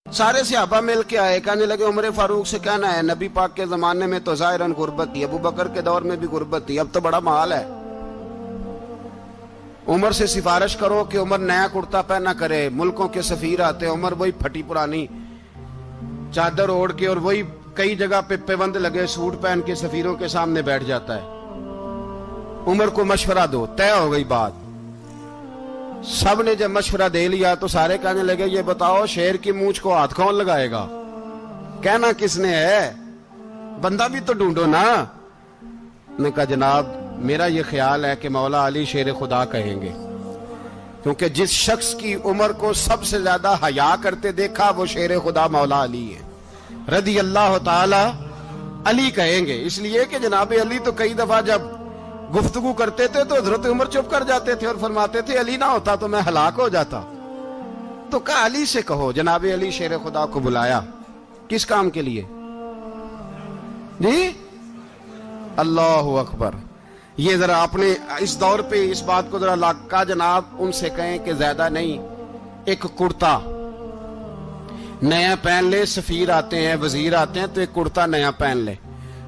सारे सहाबा मिल के आए, कहने लगे उमर फारूक से कहना है नबी पाक के जमाने में तो जाहिरन गुर्बत थी, अबू बकर के दौर में भी गुर्बत थी, अब तो बड़ा माल है। उमर से सिफारिश करो कि उमर नया कुर्ता पहना करे। मुल्कों के सफीर आते हैं, उमर वही फटी पुरानी चादर ओढ़ के और वही कई जगह पे पेबंद लगे सूट पहन के सफीरों के सामने बैठ जाता है। उमर को मशवरा दो, तय हो गई बात। सब ने जब मशवरा दे लिया तो सारे कहने लगे ये बताओ शेर की मूंछ को हाथ कौन लगाएगा? कहना किसने है, बंदा भी तो ढूंढो ना। ने कहा जनाब मेरा ये ख्याल है कि मौला अली शेर खुदा कहेंगे, क्योंकि जिस शख्स की उमर को सबसे ज्यादा हया करते देखा वो शेर खुदा मौला अली है, रदी अल्लाह ताला अली कहेंगे। इसलिए कि जनाब अली तो कई दफा जब गुफ्तगू करते थे तो हजरत उमर चुप कर जाते थे और फरमाते थे अली ना होता तो मैं हलाक हो जाता। तो कहा अली से कहो। जनाब अली शेर खुदा को बुलाया, किस काम के लिए जी? अल्लाह अकबर। ये जरा आपने इस दौर पे इस बात को जरा लाका जनाब उनसे कहें कि ज्यादा नहीं, एक कुर्ता नया पहन ले। सफीर आते हैं, वजीर आते हैं तो एक कुर्ता नया पहन ले।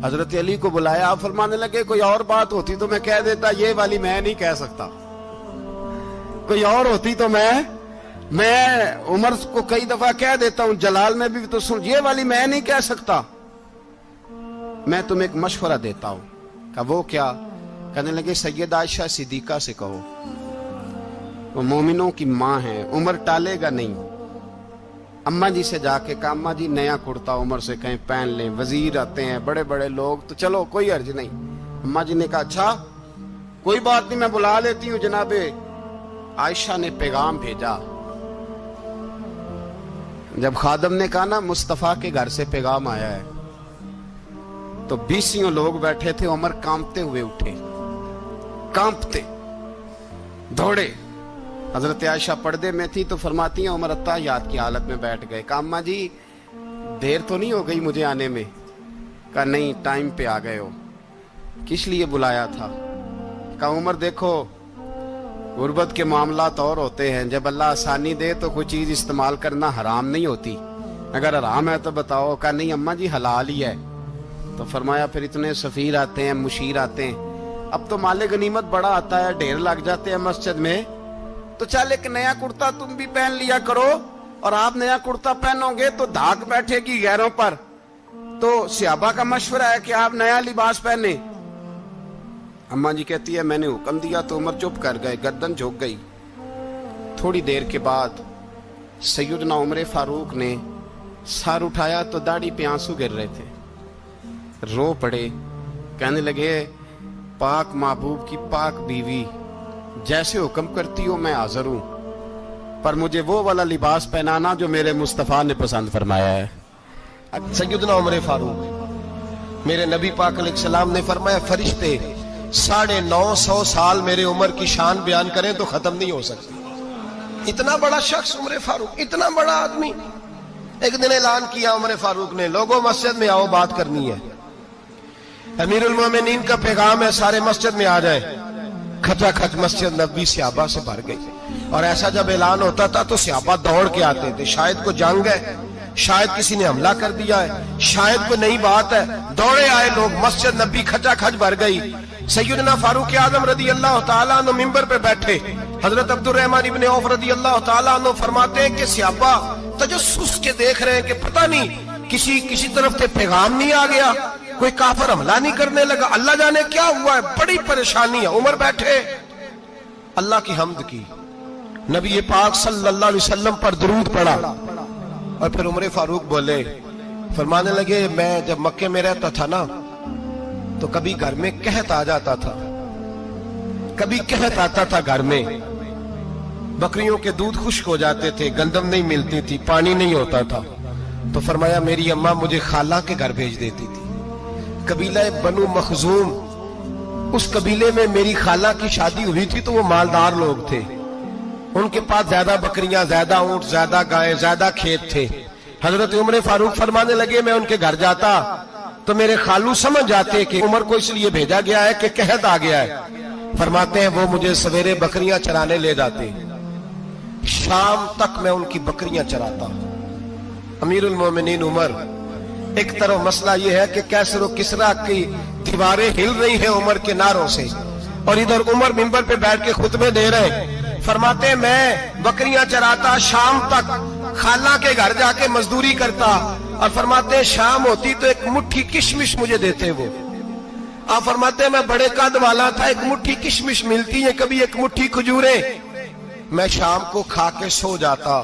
हजरत अली को बुलाया, आप फरमाने लगे कोई और बात होती तो मैं कह देता, ये वाली मैं नहीं कह सकता। कोई और होती तो मैं उमर को कई दफा कह देता हूं, जलाल में भी तो सुन, ये वाली मैं नहीं कह सकता। मैं तुम्हें एक मशवरा देता हूं। कहा वो क्या? कहने लगे सैयदा आयशा सिद्दीका से कहो, वो मोमिनों की मां है, उमर टालेगा नहीं। अम्मा जी से जाके कहा अम्मा जी नया कुर्ता उमर से कहीं पहन लें, वजीर आते हैं, बड़े बड़े लोग, तो चलो कोई अर्ज नहीं। अम्मा जी ने कहा अच्छा कोई बात नहीं, मैं बुला लेती हूँ। जनाबे आयशा ने पैगाम भेजा। जब खादम ने कहा ना मुस्तफा के घर से पैगाम आया है, तो 20 लोग बैठे थे। उमर कांपते हुए उठे, कांपते दौड़े। हजरत आयशा पर्दे में थी तो फरमाती हैं उमर अत्ताहियात की हालत में बैठ गए। कहा अम्मा जी देर तो नहीं हो गई मुझे आने में? कहा नहीं, टाइम पे आ गए हो। किस लिए बुलाया था? कहा उमर देखो गुर्बत के मामलात और होते हैं, जब अल्लाह आसानी दे तो कोई चीज इस्तेमाल करना हराम नहीं होती, अगर हराम है तो बताओ। कहा नहीं अम्मा जी हलाल ही है। तो फरमाया फिर इतने सफीर आते हैं, मुशीर आते हैं, अब तो माले गनीमत बड़ा आता है, ढेर लग जाते हैं मस्जिद में, तो चल एक नया कुर्ता तुम भी पहन लिया करो। और आप नया कुर्ता पहनोगे तो धाक बैठेगी गैरों पर। तो सहाबा का मशवरा है कि आप नया लिबास पहने। अम्मा जी कहती है मैंने हुक्म दिया तो उमर चुप कर गए, गर्दन झुक गई। थोड़ी देर के बाद सैयदना उमर फारूक ने सर उठाया तो दाढ़ी पे आंसू गिर रहे थे, रो पड़े। कहने लगे पाक महबूब की पाक बीवी, जैसे हुक्म करती हो मैं हाजिर हूं, पर मुझे वो वाला लिबास पहनाना जो मेरे मुस्तफा ने पसंद फरमाया है। सैयदना उमर फारूक, मेरे नबी पाक अलैहिस्सलाम ने फरमाया फरिश्ते 950 साल मेरे उमर की शान बयान करें तो खत्म नहीं हो सकती। इतना बड़ा शख्स उमर फारूक, इतना बड़ा आदमी। एक दिन ऐलान किया उमर फारूक ने, लोगों मस्जिद में आओ, बात करनी है। अमीरुल मोमिनीन का पैगाम है, सारे मस्जिद में आ जाए। खचाखच मस्जिद नबी सहाबा से भर गई। और ऐसा जब ऐलान होता था तो सहाबा दौड़ के आते थे, शायद को जंग है, शायद किसी ने हमला कर दिया है, शायद कोई नई बात है। दौड़े आए लोग, मस्जिद नबी खचाखच भर गई। सैयदना फारूक आजम रदी अल्लाह तआला अन्हु मिंबर पे बैठे। हजरत अब्दुर्रहमान इब्ने औफ रदी अल्लाह तआला अन्हु फरमाते हैं कि सहाबा तजस्सुस के देख रहे हैं कि पता नहीं किसी तरफ से पैगाम नहीं आ गया, कोई काफिर हमला नहीं करने लगा, अल्लाह जाने क्या हुआ है, बड़ी परेशानी है। उमर बैठे, अल्लाह की हम्द की, नबी पाक सल्लल्लाहु अलैहि वसल्लम पर दुरूद पढ़ा और फिर उमर फारूक बोले, फरमाने लगे मैं जब मक्के में रहता था ना तो कभी घर में कहत आ जाता था, कभी कहत आता था घर में, बकरियों के दूध खुश्क हो जाते थे, गंदम नहीं मिलती थी, पानी नहीं होता था। तो फरमाया मेरी अम्मा मुझे खाला के घर भेज देती थी। कबीला बनु मखजूम, उस कबीले में मेरी खाला की शादी हुई थी तो वो मालदार लोग थे, उनके पास ज्यादा बकरियां, ज्यादा ऊंट, ज्यादा गायें, ज्यादा खेत थे। हजरत उमर फारूक फरमाने लगे मैं उनके घर जाता तो मेरे खालू समझ जाते कि उमर को इसलिए भेजा गया है कि कहत आ गया है। फरमाते हैं वो मुझे सवेरे बकरियां चराने ले जाते, शाम तक मैं उनकी बकरियां चराता, अमीरुल मोमिनीन उमर, एक तरफ मसला यह है कि कैसर व किसरा की दीवारें हिल रही हैं उमर के नारों से, और इधर उमर मिंबर पे बैठ के खुतबे दे रहे हैं। फरमाते हैं मैं बकरियां चराता, शाम तक खाला के घर जाके मजदूरी करता, और फरमाते हैं शाम होती तो एक मुट्ठी किशमिश मुझे देते वो। आप फरमाते हैं मैं बड़े कद वाला था, एक मुट्ठी किशमिश मिलती है, कभी एक मुट्ठी खजूरें, मैं शाम को खा के सो जाता।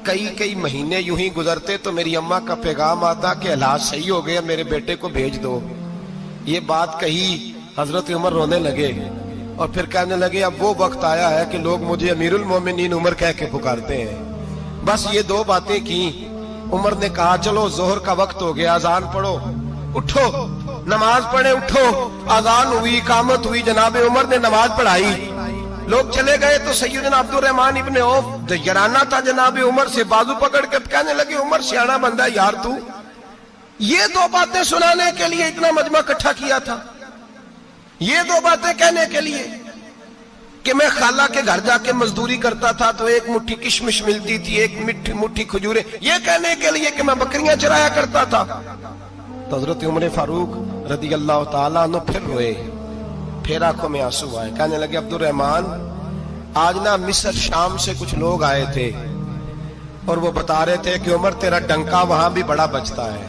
कई कई महीने यूं ही गुजरते तो मेरी अम्मा का पैगाम आता कि हालात सही हो गया, मेरे बेटे को भेज दो। ये बात कही, हजरत उमर रोने लगे और फिर कहने लगे अब वो वक्त आया है कि लोग मुझे अमीरुल मोमिनीन उमर कह के पुकारते हैं। बस ये दो बातें की। उमर ने कहा चलो जोहर का वक्त हो गया, अजान पढ़ो, उठो नमाज पढ़े, उठो। अजान हुई, इकामत हुई, जनाब उमर ने नमाज पढ़ाई, लोग चले गए तो सैयदना अब्दुर्रहमान इब्ने औफ यराना था जनाब उमर से, बाजू पकड़ के कहने लगे उमर सियाना बंदा है यार तू, ये दो बातें सुनाने के लिए इतना मजमा इकट्ठा किया था, ये दो बातें कहने के लिए कि मैं खाला के घर जाके मजदूरी करता था तो एक मुट्ठी किशमिश मिलती थी, एक मुट्ठी खजूरें, ये कहने के लिए कि मैं बकरियां चराया करता था। तो हजरत उमर फारूक रदी अल्लाह ताला अन्हु फिर रोए, फिर आंखों में आंसू आए। कहने लगे अब्दुर्रहमान आज ना मिस्र शाम से कुछ लोग आए थे और वो बता रहे थे कि उमर तेरा डंका वहां भी बड़ा बजता है।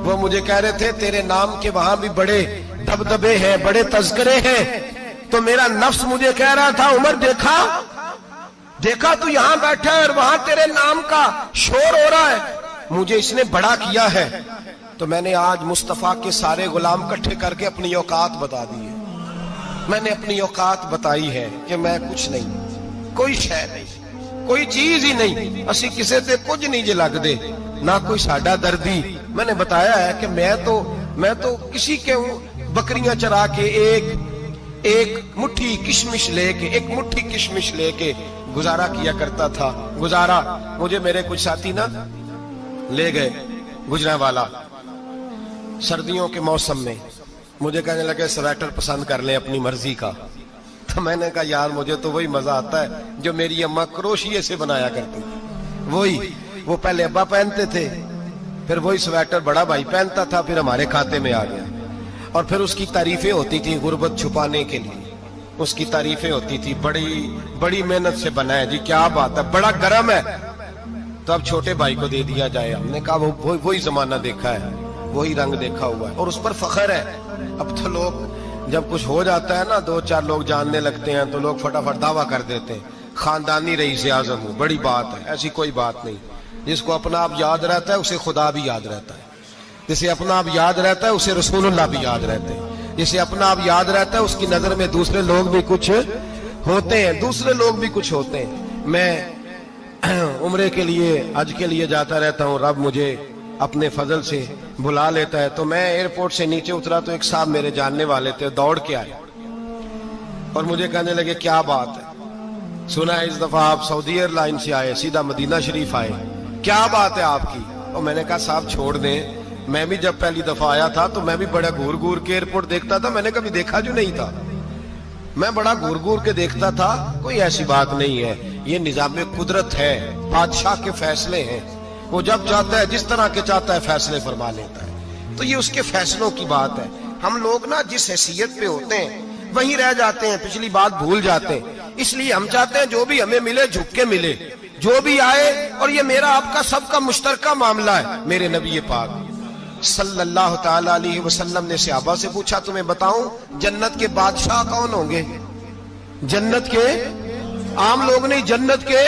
वो मुझे कह रहे थे तेरे नाम के वहां भी बड़े दबदबे हैं, बड़े तज़किरे हैं। तो मेरा नफ्स मुझे कह रहा था उमर देखा देखा तू यहां बैठा है और वहां तेरे नाम का शोर हो रहा है, मुझे इसने बड़ा किया है। तो मैंने आज मुस्तफा के सारे गुलाम इकट्ठे करके अपनी औकात बता दी है। मैंने अपनी औकात बताई है कि मैं कुछ नहीं, कोई शय नहीं, कोई चीज ही नहीं, असी किसी से कुछ नहीं जे लगदे, ना कोई साडा दर्दी। मैंने बताया है कि मैं तो किसी के बकरियां चरा के एक मुट्ठी किशमिश लेके गुजारा किया करता था। गुजारा मुझे मेरे कुछ साथी ना ले गए गुजरांवाला सर्दियों के मौसम में, मुझे कहने लगे स्वेटर पसंद कर ले अपनी मर्जी का। तो मैंने कहा यार मुझे तो वही मजा आता है जो मेरी अम्मा क्रोशिये से बनाया करती थी, वही वो पहले अब्बा पहनते थे, फिर वही स्वेटर बड़ा भाई पहनता था, फिर हमारे खाते में आ गया। और फिर उसकी तारीफें होती थी गुर्बत छुपाने के लिए, उसकी तारीफें होती थी बड़ी मेहनत से बना है जी, क्या बात है, बड़ा गर्म है, तो अब छोटे भाई को दे दिया जाए। हमने कहा वही जमाना देखा है, वही रंग देखा हुआ है और उस पर फख्र है। अब तो लोग जब कुछ हो जाता है ना, दो चार लोग जानने लगते हैं तो लोग फटाफट दावा कर देते हैं खानदानी रईस आज़म हूं, बड़ी बात है। ऐसी कोई बात नहीं, जिसको अपना आप याद रहता है उसे खुदा भी याद रहता है, जिसे अपना आप याद रहता है उसे रसूलुल्लाह भी याद रहते हैं, जिसे अपना आप याद रहता है उसकी नजर में दूसरे लोग भी कुछ होते हैं। मैं उम्रे के लिए, हज के लिए जाता रहता हूँ, रब मुझे अपने फजल से बुला लेता है। तो मैं एयरपोर्ट से नीचे उतरा तो एक साहब मेरे जानने वाले थे, दौड़ के आए और मुझे कहने लगे क्या बात है, सुना है इस दफा आप सऊदी एयरलाइन से आए, सीधा मदीना शरीफ आए, क्या बात है आपकी। और मैंने कहा साहब छोड़ दें, मैं भी जब पहली दफा आया था तो मैं भी बड़ा घूर घूर के एयरपोर्ट देखता था, मैंने कभी देखा जो नहीं था, मैं बड़ा घूर घूर के देखता था, कोई ऐसी बात नहीं है, ये निजाम कुदरत है, बादशाह के फैसले हैं, वो जब चाहता है जिस तरह के चाहता है फैसले फरमा लेता है। तो ये उसके फैसलों की बात है। हम लोग ना जिस हैसियत पे होते हैं वहीं रह जाते हैं, पिछली बात भूल जाते हैं। इसलिए हम चाहते हैं जो भी हमें मिले झुक के मिले, जो भी आए, और ये मेरा आपका सबका मुश्तरका मामला है। मेरे नबी पाक सल्लल्लाहु ताला अलैहि वसल्लम ने सहाबा से पूछा तुम्हें बताऊं जन्नत के बादशाह कौन होंगे? जन्नत के आम लोग नहीं, जन्नत के,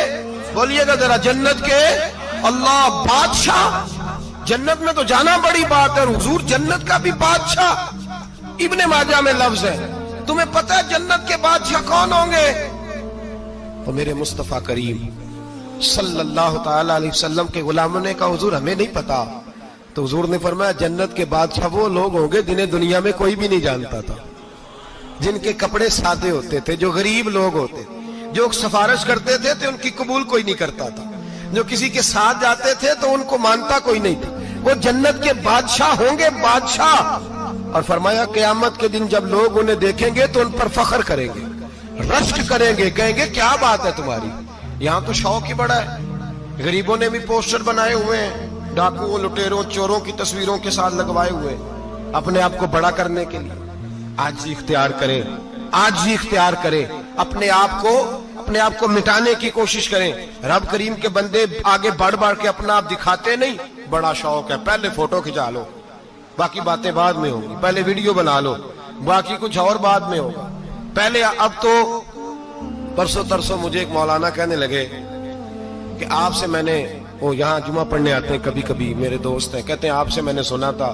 बोलिएगा जरा, जन्नत के अल्लाह बादशाह। जन्नत में तो जाना बड़ी बात है, हुजूर जन्नत का भी बादशाह, इब्ने माजा में लफ्ज है, तुम्हें पता है जन्नत के बादशाह कौन होंगे? तो मेरे मुस्तफा करीम सल्लल्लाहु ताला अलैहि वसल्लम के गुलामों ने कहा हुजूर हमें नहीं पता। तो हुजूर ने फरमाया जन्नत के बादशाह वो लोग होंगे जिन्हें दुनिया में कोई भी नहीं जानता था, जिनके कपड़े सादे होते थे, जो गरीब लोग होते थे, जो सिफारिश करते थे तो उनकी कबूल कोई नहीं करता था, जो किसी के साथ जाते थे तो उनको मानता कोई नहीं था, वो जन्नत के बादशाह होंगे, बादशाह। और फरमाया क़यामत के दिन जब लोग उन्हें देखेंगे तो उन पर फख्र करेंगे, रश्क करेंगे, कहेंगे क्या बात है तुम्हारी, यहाँ तो शौक ही बड़ा है, गरीबों ने भी पोस्टर बनाए हुए हैं, डाकुओं, लुटेरों, चोरों की तस्वीरों के साथ लगवाए हुए, अपने आप को बड़ा करने के लिए। आज ही इख्तियार करें, आज ही इख्तियार करें, अपने आप को मिटाने की कोशिश करें। रब करीम के बंदे आगे बढ़ बढ़ के अपना आप दिखाते नहीं, बड़ा शौक है, पहले फोटो खिंचा लो, बाकी बातें बाद में होंगी, पहले वीडियो बना लो, बाकी कुछ और बाद में होगा। पहले अब तो परसों तरसों मुझे एक मौलाना कहने लगे कि आपसे मैंने, वो यहाँ जुमा पढ़ने आते हैं कभी कभी, मेरे दोस्त हैं, कहते हैं आपसे मैंने सुना था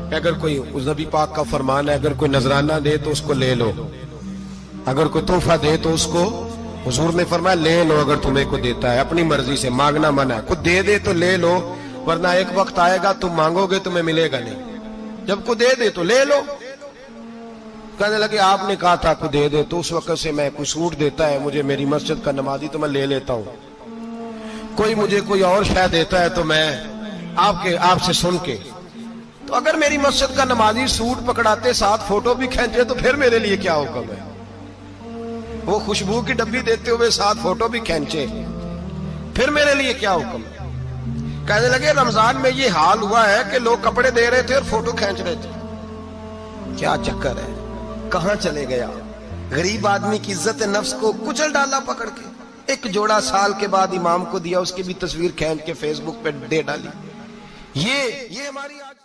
कि अगर कोई, उस नबी पाक का फरमान है, अगर कोई नजराना दे तो उसको ले लो, अगर कोई तोहफा दे तो उसको, हुजूर ने फरमाया ले लो अगर तुम्हें को देता है, अपनी मर्जी से, मांगना मना है, कुछ दे दे तो ले लो, वरना एक वक्त आएगा तुम मांगोगे तुम्हें मिलेगा नहीं, जब को दे दे तो ले लो। कहने लगे आपने कहा था को दे दे, तो उस वक्त से मैं, कोई सूट देता है मुझे मेरी मस्जिद का नमाजी तो मैं ले लेता हूं, कोई मुझे कोई और शय देता है तो मैं आपसे सुन के, तो अगर मेरी मस्जिद का नमाजी सूट पकड़ाते साथ फोटो भी खींचे तो फिर मेरे लिए क्या हुक्म है, वो खुशबू की डब्बी देते हुए साथ फोटो भी खींचे, फिर मेरे लिए क्या हुक्म है। कहने लगे रमजान में ये हाल हुआ है कि लोग कपड़े दे रहे थे और फोटो खींच रहे थे, क्या चक्कर है, कहां चले गया। गरीब आदमी की इज्जत नफ्स को कुचल डाला पकड़ के। एक जोड़ा साल के बाद इमाम को दिया, उसकी भी तस्वीर खींच के फेसबुक पे दे डाली। ये हमारी आज